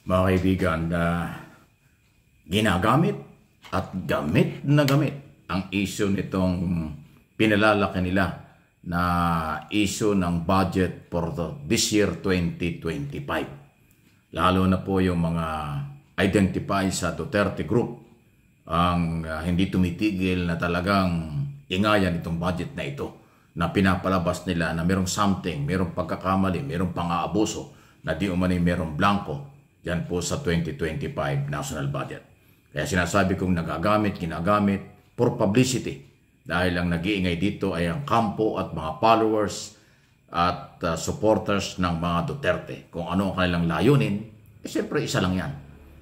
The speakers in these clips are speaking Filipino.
Mga kaibigan, ginagamit at gamit na gamit ang issue nitong pinalalaki nila na issue ng budget for this year 2025. Lalo na po yung mga identify sa Duterte Group ang hindi tumitigil na talagang ingayan itong budget na ito na pinapalabas nila na merong something, merong pagkakamali, merong pang-aabuso na di umano'y merong blanco yan po sa 2025 national budget. Kaya sinasabi kong ginagamit for publicity dahil ang nag-iingay dito ay ang kampo at mga followers at supporters ng mga Duterte. Kung ano ang kanilang layunin, siyempre isa lang yan.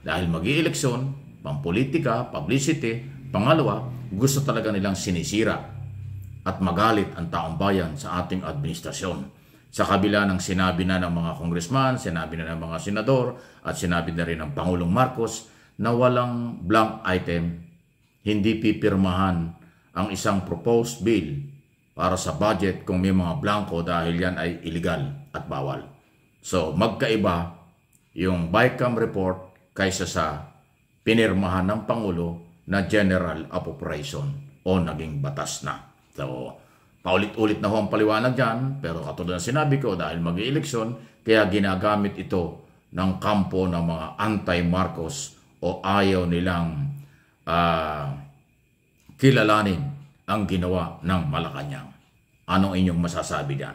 Dahil mag-i-eleksyon, pampolitika, publicity, pangalawa, gusto talaga nilang sinisira at magalit ang taong bayan sa ating administrasyon. Sa kabila ng sinabi na ng mga congressman, sinabi na ng mga senador, at sinabi na rin ng Pangulong Marcos na walang blank item, hindi pipirmahan ang isang proposed bill para sa budget kung may mga blanco dahil yan ay illegal at bawal. So magkaiba yung BICAM report kaysa sa pinirmahan ng Pangulo na General Appropriation o naging batas na. So paulit-ulit na ho ang paliwanag dyan, pero katulad na sinabi ko, dahil mag-i-eleksyon, kaya ginagamit ito ng kampo ng mga anti-Marcos o ayaw nilang kilalanin ang ginawa ng Malacanang. Anong inyong masasabi dyan?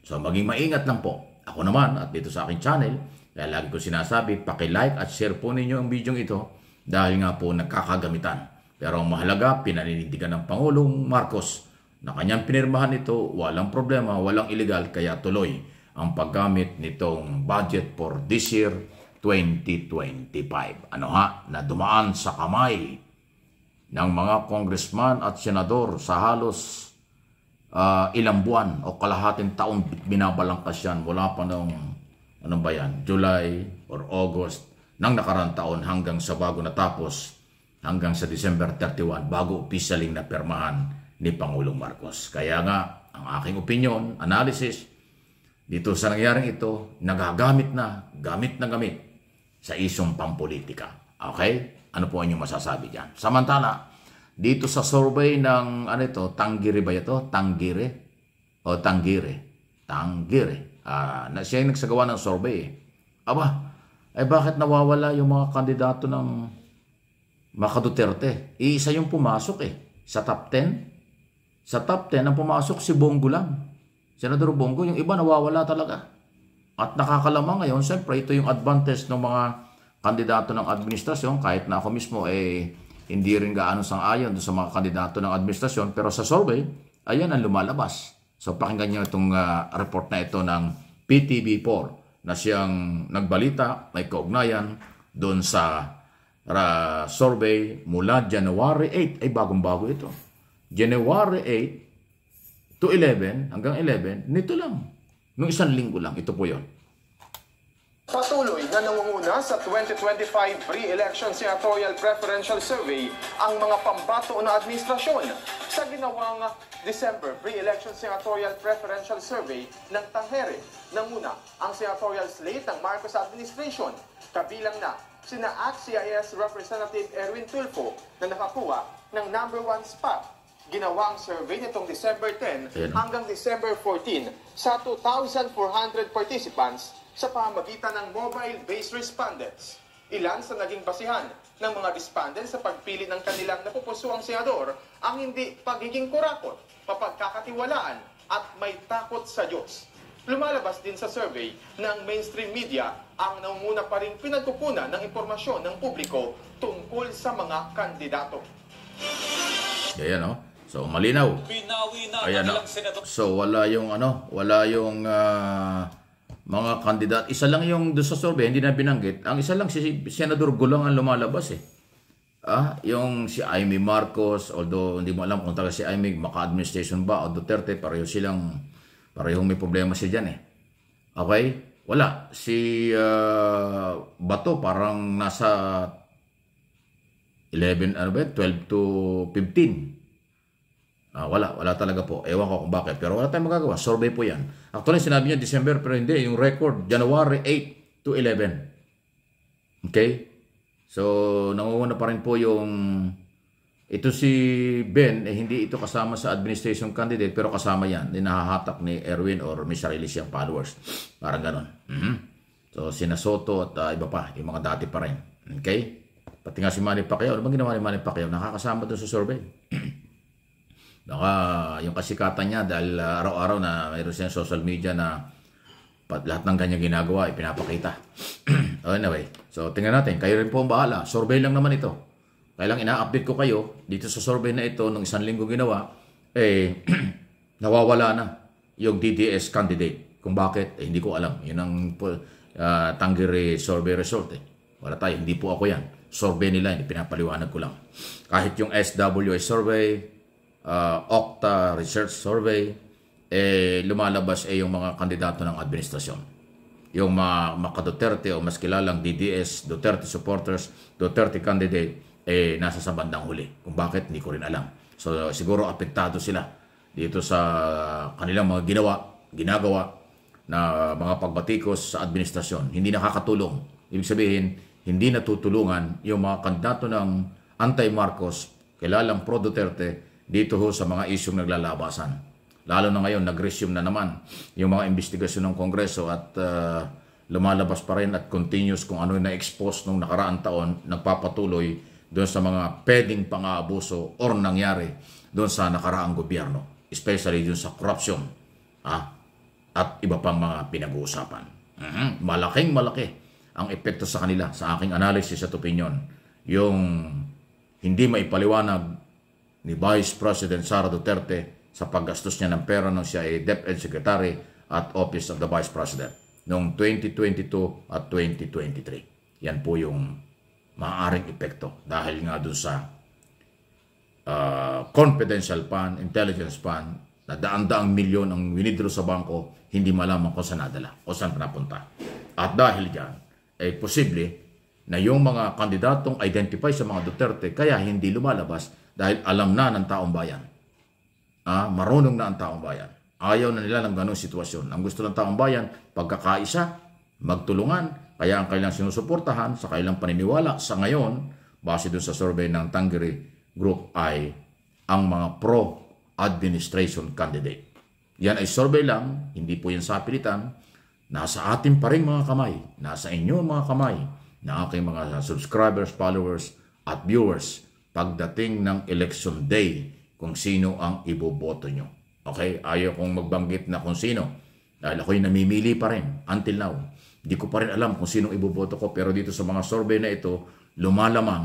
So maging maingat lang po. Ako naman at dito sa aking channel, kaya lagi ko sinasabi, paki-like at share po ninyo ang video ito dahil nga po nagkakagamitan. Pero ang mahalaga, pinaninindigan ng Pangulong Marcos na kanyang pinirmahan ito, walang problema, walang illegal, kaya tuloy ang paggamit nitong budget for this year 2025. Ano ha? Na dumaan sa kamay ng mga congressman at senador sa halos ilang buwan o kalahating taon binabalangkas yan mula pa noong ano ba yan, July or August ng nakarang taon hanggang sa bago natapos hanggang sa December 31 bago opisyaling na permahan ni Pangulong Marcos. Kaya nga, ang aking opinion, analysis, dito sa nangyaring ito, nagagamit na, gamit sa isyong pampolitika. Okay? Ano po ang inyong masasabi dyan? Samantala, dito sa survey ng, ano ito, Tanggire ba ito? Tanggire? O Tanggire? Tanggire. Na siya yung nagsagawa ng survey. Aba, ay bakit nawawala yung mga kandidato ng mga Duterte? Isa yung pumasok sa top 10. Sa top 10, ang pumasok si Bongo lang. Senador Bongo, yung iba nawawala talaga. At nakakalamang ngayon, siyempre, ito yung advantage ng mga kandidato ng administrasyon, kahit na ako mismo hindi rin gaano sang-ayon sa mga kandidato ng administrasyon, pero sa survey, ayan ang lumalabas. So pakinggan nyo itong report na ito ng PTV4 na siyang nagbalita, may kaugnayan doon sa survey mula January 8. Ay bagong-bago ito. January 8 to 11, hanggang 11, nito lang. Nung isang linggo lang, ito po yun. Patuloy na nangunguna sa 2025 pre-election senatorial preferential survey ang mga pambato na administrasyon sa ginawang December pre-election senatorial preferential survey ng Tangere. Nanguna ang senatorial slate ng Marcos administration, kabilang na sina ACT-CIS Representative Erwin Tulfo na nakakuha ng #1 spot. Ginawang survey nitong December 10 hanggang December 14 sa 2,400 participants sa pamamagitan ng mobile-based respondents. Ilan sa naging basihan ng mga respondents sa pagpili ng kanilang napupusuang senador ang hindi pagiging kurakot, mapagkakatiwalaan at may takot sa Diyos. Lumalabas din sa survey ng mainstream media ang nangunguna pa rin pinagkukunan ng impormasyon ng publiko tungkol sa mga kandidato. Ayan, no? So malinaw. Ayan, no? So wala yung mga kandidat. Isa lang yung doon sa survey, hindi na binanggit. Ang isa lang si Senador Gulang ang lumalabas yung si Amy Marcos, although hindi mo alam kung talaga si Amy maka-administration ba o Duterte, parehong may problema siya dyan Okay? Wala. Si Bato parang nasa 12 to 15. Wala talaga po. Ewan ko kung bakit. Pero wala tayong magagawa. Survey po yan. Actually, sinabi niya December, pero hindi. Yung record, January 8 to 11. Okay? So, nangunguna pa rin po yung ito si Ben, hindi ito kasama sa administration candidate, pero kasama yan. Nahahatak ni Erwin or Miss Sarili siyang followers. Parang ganon. So, sina Soto at iba pa, yung mga dati pa rin. Okay? Pati nga si Manny Pacquiao. Ano bang ginawa ni Manny Pacquiao? Nakakasama doon sa survey. Baka yung kasikatan niya dahil araw-araw na mayroon siyang social media na lahat ng kanya ginagawa, ipinapakita. Anyway, so tingnan natin. Kayo rin po ang bahala. Survey lang naman ito. Kaya lang ina-update ko kayo dito sa survey na ito nung 1 linggo ginawa, nawawala na yung DDS candidate. Kung bakit, hindi ko alam. Yun ang Tangere survey result. Wala tayo, hindi po ako yan. Survey nila, pinapaliwanag ko lang. Kahit yung SWS survey, Okta Research Survey, lumalabas yung mga kandidato ng administrasyon. Yung mga Duterte o mas kilalang DDS, Duterte supporters, Duterte candidate, nasa sa bandang huli. Kung bakit, hindi ko rin alam. So, siguro apektado sila dito sa kanilang mga ginagawa na mga pagbatikos sa administrasyon. Hindi nakakatulong. Ibig sabihin, hindi natutulungan yung mga kandidato ng anti-Marcos, kilalang pro-Duterte, dito ho sa mga isyong naglalabasan. Lalo na ngayon, nag-resume na naman yung mga investigasyon ng Kongreso at lumalabas pa rin at continuous kung ano yung na-expose nung nakaraang taon, nagpapatuloy doon sa mga pwedeng pang-aabuso or nangyari doon sa nakaraang gobyerno. Especially doon sa corruption at iba pang mga pinag-uusapan. Malaking malaki ang epekto sa kanila sa aking analysis at opinion. Yung hindi maipaliwanag ni Vice President Sara Duterte sa paggastos niya ng pera nung siya ay DepEd Secretary at Office of the Vice President noong 2022 at 2023. Yan po yung maaaring epekto dahil nga doon sa confidential fund, intelligence fund, na daan-daang milyon ang winidraw sa bangko, hindi malaman kung saan nadala o saan napunta. At dahil dyan, ay posible na yung mga kandidatong identify sa mga Duterte kaya hindi lumalabas dahil alam na ng taong bayan. Marunong na ang taong bayan. Ayaw na nila ng ganong sitwasyon. Ang gusto ng taong bayan, pagkakaisa, magtulungan, kaya ang kailang sinusuportahan sa kailang paniniwala sa ngayon, base doon sa survey ng Tangere Group, ay ang mga pro-administration candidate. Yan ay survey lang, hindi po yan sa pilitan. Nasa atin pa rin mga kamay, nasa inyo mga kamay, na aking mga subscribers, followers, at viewers, pagdating ng election day, kung sino ang iboboto nyo. Okay? Ayaw kong magbanggit na kung sino. Dahil ako'y namimili pa rin until now. Hindi ko pa rin alam kung sinong iboboto ko, pero dito sa mga survey na ito, lumalamang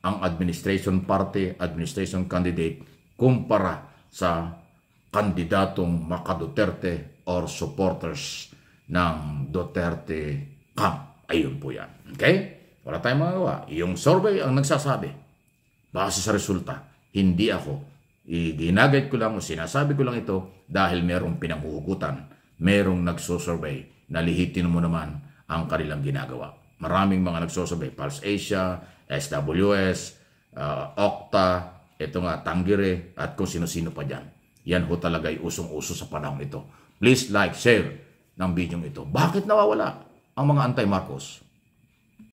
ang administration party, administration candidate, kumpara sa kandidatong maka-Duterte or supporters ng Duterte camp. Ayun po yan. Okay? Wala tayong magawa. Yung survey ang nagsasabi. Base sa resulta, hindi ako. Ginagayad ko lang o sinasabi ko lang ito dahil merong pinanghuhugutan, merong nagsosurvey. Nalihitin mo naman ang kanilang ginagawa. Maraming mga nagsosurvey. Pulse Asia, SWS, Okta, ito nga, Tangere, at kung sino-sino pa dyan. Yan ho talaga ay usong-uso sa panahon ito. Please like, share ng video ito. Bakit nawawala ang mga anti-Marcos?